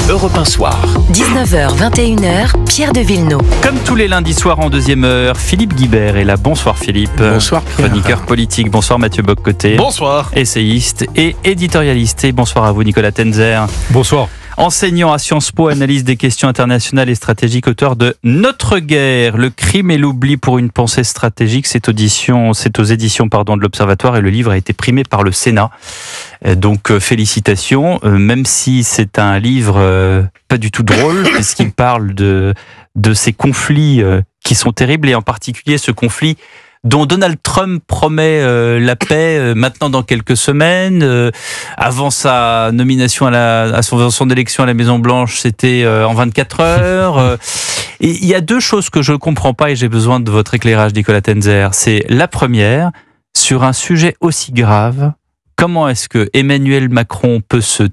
Europe 1 Soir. 19h, 21h, Pierre de Villeneuve. Comme tous les lundis soirs en deuxième heure, Philippe Guibert est là. Bonsoir Philippe. Bonsoir Pierre. Chroniqueur politique. Bonsoir Mathieu Boccoté. Bonsoir. Essayiste et éditorialiste. Et bonsoir à vous Nicolas Tenzer. Bonsoir. Enseignant à Sciences Po, analyse des questions internationales et stratégiques, auteur de Notre guerre, le crime et l'oubli pour une pensée stratégique. C'est aux éditions de l'Observatoire et le livre a été primé par le Sénat. Donc félicitations, même si c'est un livre pas du tout drôle, puisqu'il parle de ces conflits qui sont terribles et en particulier ce conflit dont Donald Trump promet la paix maintenant dans quelques semaines. Avant sa nomination à son élection à la Maison Blanche, c'était en 24 heures. Et il y a deux choses que je ne comprends pas et j'ai besoin de votre éclairage, Nicolas Tenzer. C'est la première, sur un sujet aussi grave, comment est-ce que Emmanuel Macron peut se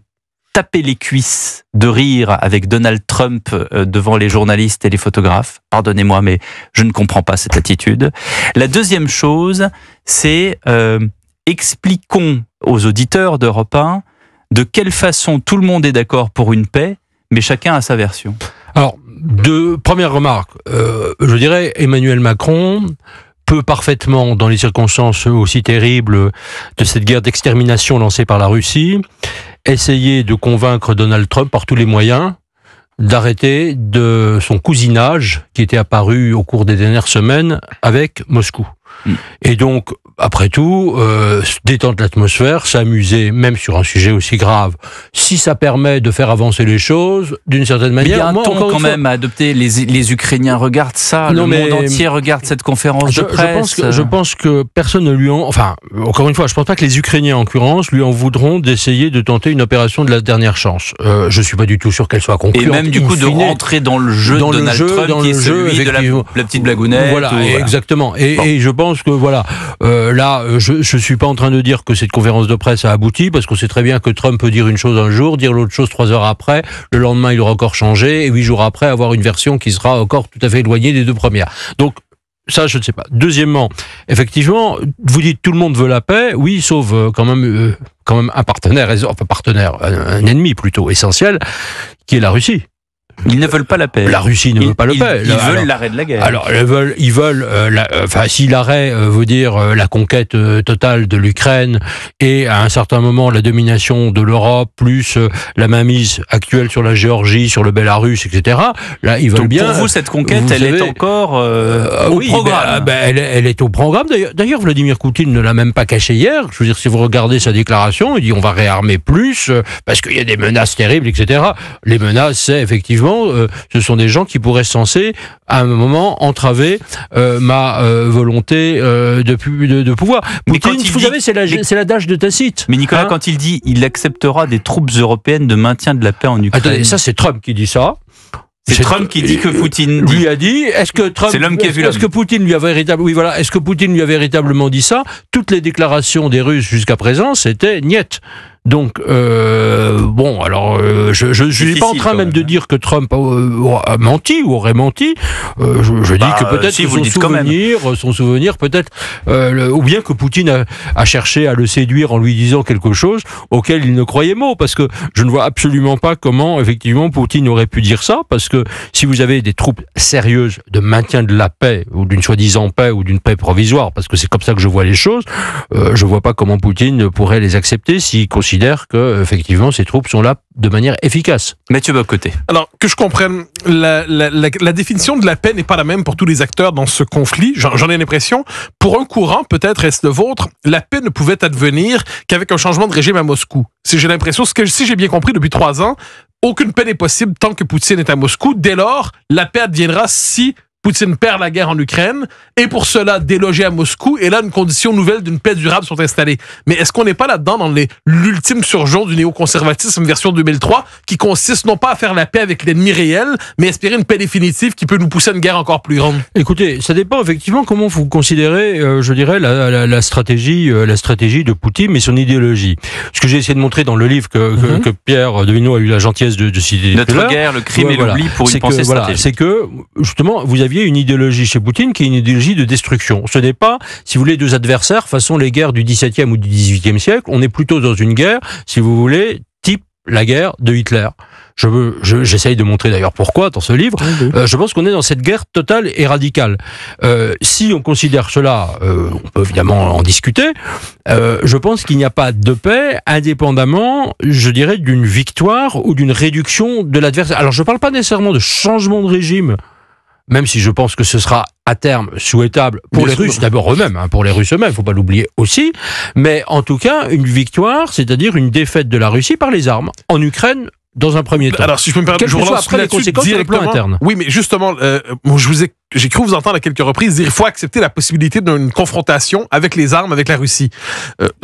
taper les cuisses de rire avec Donald Trump devant les journalistes et les photographes? Pardonnez-moi, mais je ne comprends pas cette attitude. La deuxième chose, c'est expliquons aux auditeurs d'Europe 1 de quelle façon tout le monde est d'accord pour une paix, mais chacun a sa version. Alors, première remarque, je dirais Emmanuel Macron peut parfaitement, dans les circonstances aussi terribles de cette guerre d'extermination lancée par la Russie, essayer de convaincre Donald Trump par tous les moyens d'arrêter de son cousinage qui était apparu au cours des dernières semaines avec Moscou. Et donc, après tout, détendre l'atmosphère, s'amuser, même sur un sujet aussi grave, si ça permet de faire avancer les choses, d'une certaine manière... Il y a un ton quand même à adopter, les Ukrainiens regardent ça, le monde entier regarde cette conférence de presse. Je pense que personne ne lui en... Enfin, encore une fois, je pense pas que les Ukrainiens, en l'occurrence, lui en voudront d'essayer de tenter une opération de la dernière chance. Je suis pas du tout sûr qu'elle soit concluante. Et même du coup de rentrer dans le jeu de Donald Trump, qui est celui de la petite blagounette. Voilà, exactement. Et je pense que, voilà... là, je suis pas en train de dire que cette conférence de presse a abouti, parce qu'on sait très bien que Trump peut dire une chose un jour, dire l'autre chose 3 heures après, le lendemain il aura encore changé, et 8 jours après avoir une version qui sera encore tout à fait éloignée des deux premières. Donc, ça, je ne sais pas. Deuxièmement, effectivement, vous dites tout le monde veut la paix, oui, sauf quand même un partenaire, un ennemi plutôt essentiel, qui est la Russie. Ils ne veulent pas la paix. La Russie ne veut pas la paix. Ils veulent l'arrêt de la guerre. Alors, ils veulent si l'arrêt veut dire la conquête totale de l'Ukraine et à un certain moment la domination de l'Europe, plus la mainmise actuelle sur la Géorgie, sur le Bélarus, etc. Là, ils veulent donc bien. Pour vous, cette conquête, elle est encore au programme. Elle est au programme. D'ailleurs, Vladimir Poutine ne l'a même pas caché hier. Je veux dire, si vous regardez sa déclaration, il dit on va réarmer plus parce qu'il y a des menaces terribles, etc. Les menaces, c'est effectivement ce sont des gens qui pourraient censés à un moment entraver ma volonté de pouvoir. Poutine, vous savez, c'est l'adage de Tacite. Mais Nicolas, quand il dit il acceptera des troupes européennes de maintien de la paix en Ukraine. Attendez, ça c'est Trump qui dit ça. C'est Trump qui dit que Poutine lui a dit. Est-ce que Trump, c'est l'homme qui a vu l'homme. Est-ce que Poutine lui a est-ce que Poutine lui a véritablement dit ça? Toutes les déclarations des Russes jusqu'à présent, c'était niet. Donc, bon, alors, je suis pas en train même de dire que Trump a menti ou aurait menti. Je dis que peut-être son souvenir, peut-être, ou bien que Poutine a cherché à le séduire en lui disant quelque chose auquel il ne croyait mot, parce que je ne vois absolument pas comment, effectivement, Poutine aurait pu dire ça, parce que si vous avez des troupes sérieuses de maintien de la paix, ou d'une soi-disant paix, ou d'une paix provisoire, parce que c'est comme ça que je vois les choses, je vois pas comment Poutine pourrait les accepter s'il considère que effectivement ces troupes sont là de manière efficace. Mathieu Boccoté. Alors que je comprenne, la définition de la paix n'est pas la même pour tous les acteurs dans ce conflit. J'en ai l'impression. Pour un courant, peut-être est-ce le vôtre, la paix ne pouvait advenir qu'avec un changement de régime à Moscou. J'ai l'impression, si j'ai bien compris depuis 3 ans, aucune paix n'est possible tant que Poutine est à Moscou. Dès lors, la paix adviendra si Poutine perd la guerre en Ukraine, et pour cela déloger à Moscou, et là une condition nouvelle d'une paix durable sont installées. Mais est-ce qu'on n'est pas là-dedans dans l'ultime surgeon du néoconservatisme version 2003, qui consiste non pas à faire la paix avec l'ennemi réel, mais espérer une paix définitive qui peut nous pousser à une guerre encore plus grande? Écoutez, ça dépend effectivement comment vous considérez, je dirais, la stratégie de Poutine et son idéologie. Ce que j'ai essayé de montrer dans le livre que Pierre de Villeneuve a eu la gentillesse de citer. Notre guerre, le crime et l'oubli pour une pensée stratégique. C'est que, justement, vous aviez une idéologie chez Poutine qui est une idéologie de destruction. Ce n'est pas, si vous voulez, deux adversaires façon les guerres du XVIIe ou du XVIIIe siècle. On est plutôt dans une guerre, si vous voulez, type la guerre de Hitler. J'essaye de montrer d'ailleurs pourquoi dans ce livre. Je pense qu'on est dans cette guerre totale et radicale. Si on considère cela, on peut évidemment en discuter. Je pense qu'il n'y a pas de paix indépendamment, je dirais, d'une victoire ou d'une réduction de l'adversaire. Alors je ne parle pas nécessairement de changement de régime, même si je pense que ce sera à terme souhaitable pour les Russes, d'abord eux-mêmes, pour les Russes eux-mêmes, il ne faut pas l'oublier aussi, mais en tout cas une victoire, c'est-à-dire une défaite de la Russie par les armes, en Ukraine, dans un premier temps. Alors, si je peux me permettre, je relance après les conséquences sur le plan interne. Oui, mais justement, j'ai cru vous entendre à quelques reprises dire qu'il faut accepter la possibilité d'une confrontation avec les armes avec la Russie.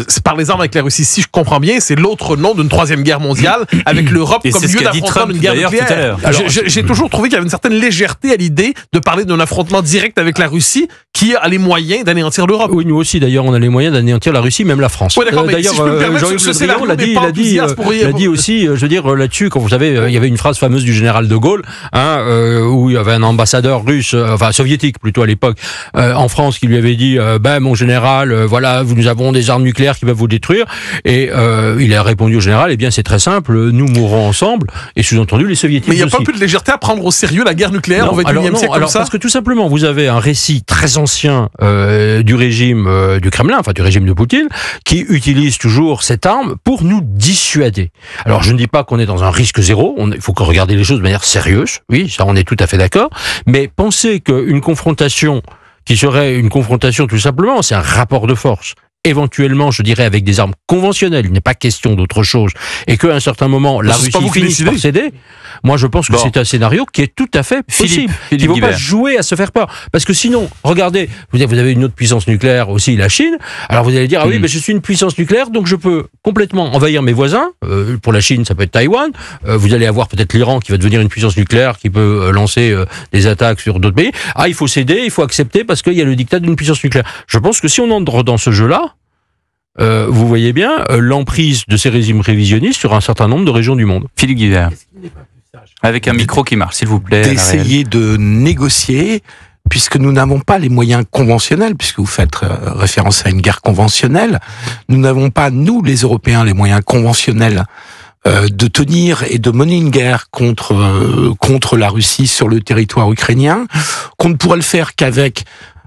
C'est par les armes avec la Russie, si je comprends bien, c'est l'autre nom d'une troisième guerre mondiale avec l'Europe comme lieu d'affrontement d'une guerre nucléaire. J'ai toujours trouvé qu'il y avait une certaine légèreté à l'idée de parler d'un affrontement direct avec la Russie qui a les moyens d'anéantir l'Europe. Oui, nous aussi, d'ailleurs, on a les moyens d'anéantir la Russie, même la France. Oui, d'accord, mais si je peux me permettre, Jean-Yves l'a dit aussi, je veux dire, là-dessus, quand vous savez, il y avait une phrase fameuse du général de Gaulle, où il y avait un ambassadeur russe, enfin soviétique plutôt à l'époque, en France, qui lui avait dit, mon général, voilà, nous avons des armes nucléaires qui peuvent vous détruire, et il a répondu au général, eh bien c'est très simple, nous mourrons ensemble, et sous-entendu les soviétiques aussi. Mais il n'y a pas plus de légèreté à prendre au sérieux la guerre nucléaire au XXIe siècle comme ça? Parce que tout simplement, vous avez un récit très ancien du régime du Kremlin, enfin du régime de Poutine, qui utilise toujours cette arme pour nous dissuader. Alors je ne dis pas qu'on est dans un risque zéro, il faut que regarder les choses de manière sérieuse, oui, ça on est tout à fait d'accord, mais penser qu'une confrontation qui serait une confrontation tout simplement, c'est un rapport de force, éventuellement, je dirais, avec des armes conventionnelles, il n'est pas question d'autre chose, et qu'à un certain moment, la Russie finisse par céder, moi je pense que c'est un scénario qui est tout à fait possible. Il ne faut pas jouer à se faire peur. Parce que sinon, regardez, vous avez une autre puissance nucléaire aussi, la Chine, alors vous allez dire, ah oui, mais je suis une puissance nucléaire, donc je peux complètement envahir mes voisins, pour la Chine, ça peut être Taïwan, vous allez avoir peut-être l'Iran qui va devenir une puissance nucléaire, qui peut lancer des attaques sur d'autres pays. Ah, il faut céder, il faut accepter, parce qu'il y a le diktat d'une puissance nucléaire. Je pense que si on entre dans ce jeu-là, vous voyez bien l'emprise de ces régimes révisionnistes sur un certain nombre de régions du monde. Philippe Guibert, avec un micro qui marche, s'il vous plaît. D'essayer de négocier, puisque nous n'avons pas les moyens conventionnels, puisque vous faites référence à une guerre conventionnelle, nous n'avons pas, nous les Européens, les moyens conventionnels de tenir et de mener une guerre contre la Russie sur le territoire ukrainien, qu'on ne pourrait le faire qu'avec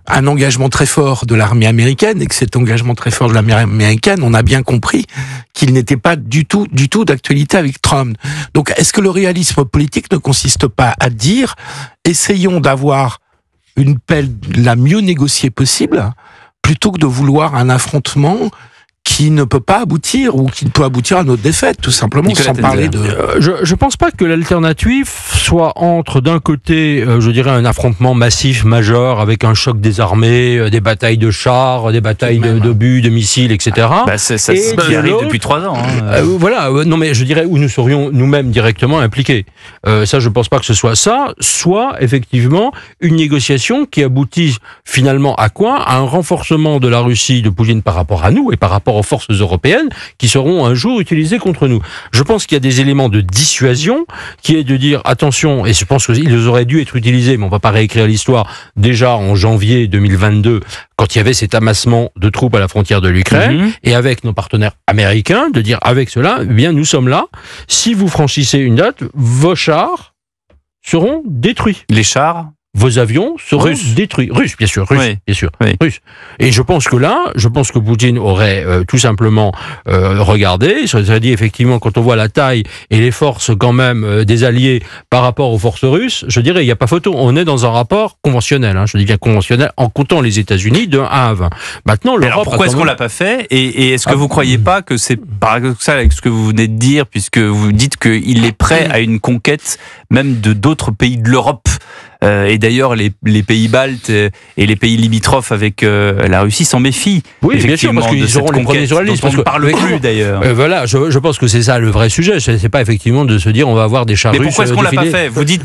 un engagement très fort de l'armée américaine, et que cet engagement très fort de l'armée américaine, on a bien compris qu'il n'était pas du tout d'actualité avec Trump. Donc, est-ce que le réalisme politique ne consiste pas à dire, essayons d'avoir une paix la mieux négociée possible, plutôt que de vouloir un affrontement qui ne peut pas aboutir, ou qui ne peut aboutir à notre défaite, tout simplement, Nicolas sans parler de... Je pense pas que l'alternative soit entre, d'un côté, je dirais, un affrontement massif, majeur, avec un choc des armées, des batailles de chars, des batailles d'obus, de missiles, etc. C'est ça qui arrive depuis 3 ans. Voilà, non mais je dirais où nous serions nous-mêmes directement impliqués. Ça, je pense pas que ce soit ça, soit, effectivement, une négociation qui aboutit finalement à quoi? À un renforcement de la Russie, de Poutine par rapport à nous, et par rapport aux forces européennes qui seront un jour utilisées contre nous. Je pense qu'il y a des éléments de dissuasion qui est de dire attention, et je pense qu'ils auraient dû être utilisés, mais on ne va pas réécrire l'histoire, déjà en janvier 2022, quand il y avait cet amassement de troupes à la frontière de l'Ukraine, et avec nos partenaires américains, de dire avec cela, eh bien nous sommes là, si vous franchissez une date, vos chars seront détruits. Les chars, vos avions seront détruits. Russes, bien sûr. Russes. Et je pense que Poutine aurait tout simplement regardé, il serait dit effectivement, quand on voit la taille et les forces quand même des alliés par rapport aux forces russes, je dirais, il n'y a pas photo. On est dans un rapport conventionnel, je dis bien conventionnel, en comptant les États-Unis de 1 à 20. Maintenant, l'Europe. Alors pourquoi est-ce qu'on l'a pas fait? Et est-ce que vous croyez pas que c'est paradoxal avec ce que vous venez de dire, puisque vous dites qu'il est prêt à une conquête même de d'autres pays de l'Europe? Et d'ailleurs, les pays baltes et les pays limitrophes avec la Russie s'en méfient. Oui, bien sûr, parce qu'ils auront les premiers sur la liste. On ne parle plus d'ailleurs. Voilà, je pense que c'est ça le vrai sujet. C'est pas effectivement de se dire on va avoir des chars russes. Mais pourquoi est-ce qu'on l'a pas fait? Vous dites,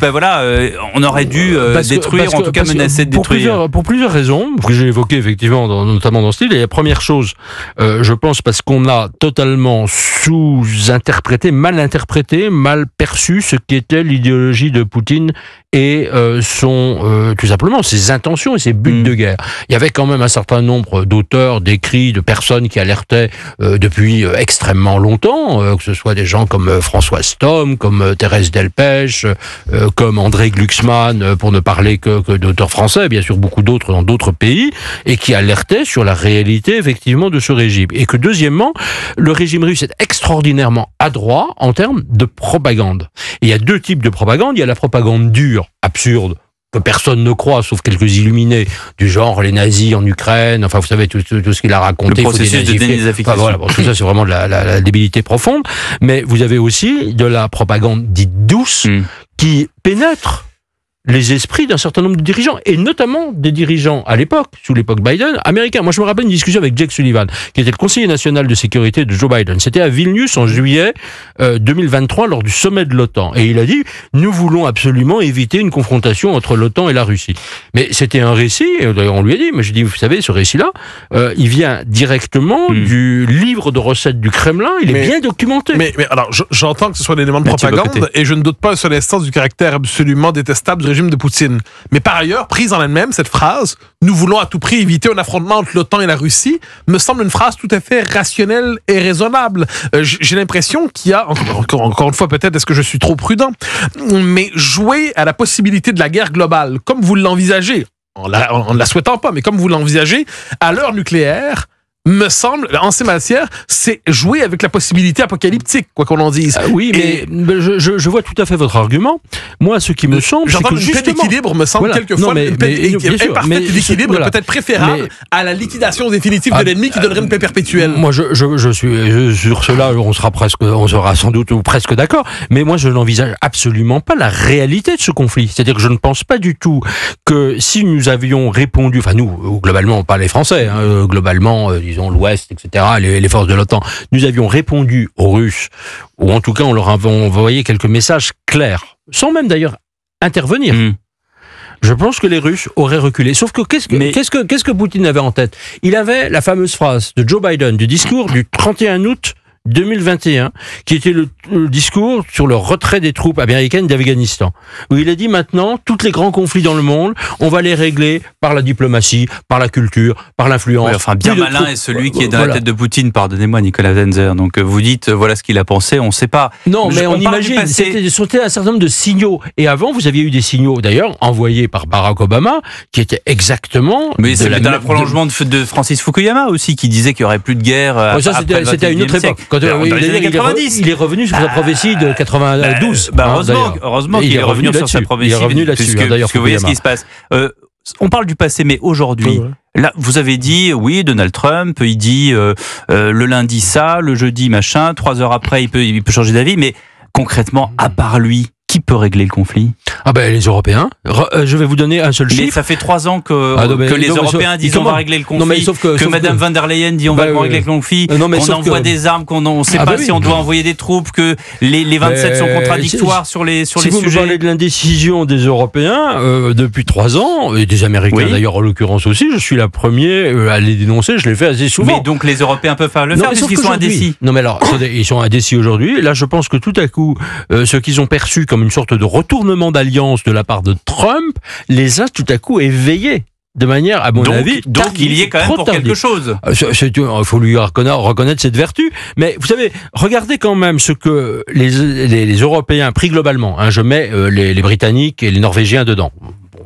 on aurait dû détruire, en tout cas menacer de détruire. Pour plusieurs raisons, que j'ai évoquées effectivement, notamment dans ce livre. Et la première chose, je pense parce qu'on a totalement sous-interprété, mal perçu ce qu'était l'idéologie de Poutine et sont tout simplement ses intentions et ses buts de guerre. Il y avait quand même un certain nombre d'auteurs, d'écrits, de personnes qui alertaient depuis extrêmement longtemps, que ce soit des gens comme François Stom, comme Thérèse Delpech, comme André Glucksmann, pour ne parler que d'auteurs français, bien sûr beaucoup d'autres dans d'autres pays, et qui alertaient sur la réalité effectivement de ce régime. Et que deuxièmement, le régime russe est extraordinairement adroit en termes de propagande. Et il y a deux types de propagande. Il y a la propagande dure, absurde, que personne ne croit, sauf quelques illuminés, du genre les nazis en Ukraine, enfin vous savez tout ce qu'il a raconté. Le processus de dénazification. Enfin, voilà, bon, tout ça c'est vraiment de la débilité profonde. Mais vous avez aussi de la propagande dite douce, qui pénètre les esprits d'un certain nombre de dirigeants, et notamment des dirigeants à l'époque, sous l'époque Biden, américains. Moi, je me rappelle une discussion avec Jake Sullivan, qui était le conseiller national de sécurité de Joe Biden. C'était à Vilnius en juillet 2023, lors du sommet de l'OTAN. Et il a dit, nous voulons absolument éviter une confrontation entre l'OTAN et la Russie. Mais c'était un récit, et d'ailleurs on lui a dit, mais je dis, vous savez, ce récit-là, il vient directement du livre de recettes du Kremlin, il est bien documenté. Mais alors, j'entends que ce soit un élément de propagande, et je ne doute pas un seul instant du caractère absolument détestable du régime de Poutine. Mais par ailleurs, prise en elle-même, cette phrase « Nous voulons à tout prix éviter un affrontement entre l'OTAN et la Russie » me semble une phrase tout à fait rationnelle et raisonnable. J'ai l'impression qu'il y a, encore une fois peut-être est-ce que je suis trop prudent, mais jouer à la possibilité de la guerre globale, comme vous l'envisagez, en ne la souhaitant pas, mais comme vous l'envisagez, à l'heure nucléaire, me semble, en ces matières, c'est jouer avec la possibilité apocalyptique, quoi qu'on en dise. Oui, mais je vois tout à fait votre argument. Moi, ce qui me semble, c'est que une paix d'équilibre me semble quelquefois une paix imparfaite d'équilibre est peut-être préférable à la liquidation définitive de l'ennemi qui donnerait une paix perpétuelle. Moi, je suis sur cela, on sera sans doute ou presque d'accord, mais moi, je n'envisage absolument pas la réalité de ce conflit. C'est-à-dire que je ne pense pas du tout que si nous avions répondu, enfin nous, globalement, pas les Français, hein, globalement, disons l'Ouest, etc., les forces de l'OTAN, nous avions répondu aux Russes, ou en tout cas on leur avons envoyé quelques messages clairs, sans même d'ailleurs intervenir. Je pense que les Russes auraient reculé. Sauf que qu'est-ce que Poutine avait en tête? Il avait la fameuse phrase de Joe Biden, du discours du 31 août 2021, qui était le discours sur le retrait des troupes américaines d'Afghanistan, où il a dit maintenant, tous les grands conflits dans le monde, on va les régler par la diplomatie, par la culture, par l'influence. Ouais, enfin, bien malin est celui qui est dans la tête de Poutine, pardonnez-moi Nicolas Wenzer. Donc vous dites, voilà ce qu'il a pensé, on ne sait pas. Non, mais on imagine, c'était un certain nombre de signaux. Et avant, vous aviez eu des signaux, d'ailleurs, envoyés par Barack Obama, qui étaient exactement... Mais c'est dans le prolongement de Francis Fukuyama aussi, qui disait qu'il n'y aurait plus de guerre. Ça, c'était à une autre époque. Dans les années 90. Il est revenu sur sa prophétie de 92. Heureusement qu'il est revenu sur sa prophétie. Il est revenu là-dessus. Parce que vous voyez ce qui se passe. On parle du passé, mais aujourd'hui, là, vous avez dit, oui, Donald Trump, il dit le lundi ça, le jeudi machin, 3 heures après, il peut changer d'avis, mais concrètement, à part lui, qui peut régler le conflit? Ah ben les Européens. Je vais vous donner un seul chiffre. Mais ça fait 3 ans que les Européens disent on va régler le conflit, que Madame von der Leyen dit on va régler le conflit, qu'on envoie des armes, qu'on ne sait pas si on doit envoyer des troupes, que les 27 sont contradictoires sur les sujets. Si vous parlez de l'indécision des Européens depuis 3 ans, et des Américains d'ailleurs en l'occurrence aussi, je suis la premier à les dénoncer, je l'ai fait assez souvent. Mais donc les Européens peuvent faire le faire puisqu'ils sont indécis. Non mais alors, ils sont indécis aujourd'hui. Là je pense que tout à coup, ce qu'ils ont perçu comme une sorte de retournement d'alliance de la part de Trump les a tout à coup éveillés. De manière, à mon avis... Donc il y est quand même pour quelque chose. Il faut lui reconnaître cette vertu. Mais vous savez, regardez quand même ce que les Européens, pris globalement, hein, je mets les Britanniques et les Norvégiens dedans.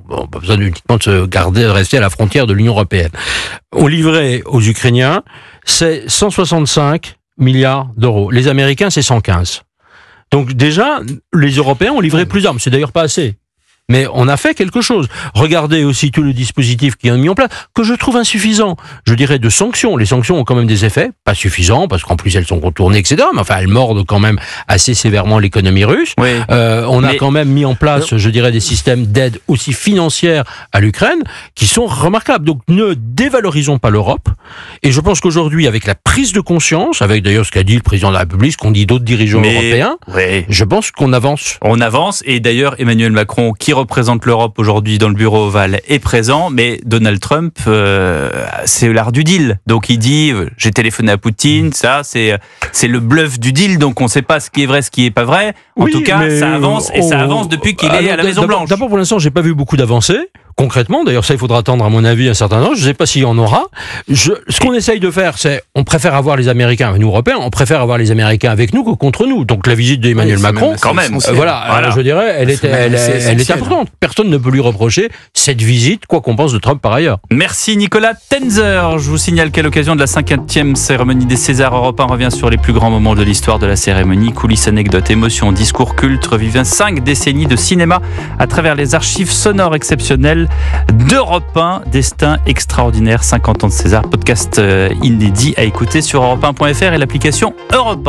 Bon, pas besoin uniquement de rester à la frontière de l'Union européenne. On livrait aux Ukrainiens, c'est 165 milliards d'euros. Les Américains, c'est 115. Donc déjà, les Européens ont livré plus d'armes. C'est d'ailleurs pas assez. Mais on a fait quelque chose. Regardez aussi tout le dispositif qui est mis en place, que je trouve insuffisant. Je dirais de sanctions. Les sanctions ont quand même des effets, pas suffisants, parce qu'en plus elles sont contournées, etc. Mais enfin, elles mordent quand même assez sévèrement l'économie russe. Oui. On a quand même mis en place, je dirais, des systèmes d'aide aussi financière à l'Ukraine, qui sont remarquables. Donc ne dévalorisons pas l'Europe. Et je pense qu'aujourd'hui, avec la prise de conscience, avec d'ailleurs ce qu'a dit le président de la République, ce qu'ont dit d'autres dirigeants européens, je pense qu'on avance. On avance, et d'ailleurs Emmanuel Macron, qui représente l'Europe aujourd'hui dans le bureau ovale, est présent, mais Donald Trump, c'est l'art du deal. Donc il dit, j'ai téléphoné à Poutine, ça c'est le bluff du deal, donc on ne sait pas ce qui est vrai, ce qui n'est pas vrai. En tout cas, ça avance, et ça avance depuis qu'il est à la Maison-Blanche. D'abord, pour l'instant, j'ai pas vu beaucoup d'avancées. Concrètement, d'ailleurs, ça, il faudra attendre, à mon avis, un certain temps. Je ne sais pas s'il y en aura. Ce qu'on essaye de faire, c'est, on préfère avoir les Américains, nous, Européens, on préfère avoir les Américains avec nous que contre nous. Donc, la visite d'Emmanuel Macron, quand même. Voilà. Je dirais, elle est importante. Personne ne peut lui reprocher cette visite, quoi qu'on pense de Trump par ailleurs. Merci Nicolas Tenzer. Je vous signale qu'à l'occasion de la 50e cérémonie des Césars, Europe 1 revient sur les plus grands moments de l'histoire de la cérémonie. Coulisses, anecdotes, émotions, discours cultes, revivant 5 décennies de cinéma à travers les archives sonores exceptionnelles d'Europe 1. Destin extraordinaire, 50 ans de César. Podcast inédit à écouter sur europe1.fr et l'application Europe 1.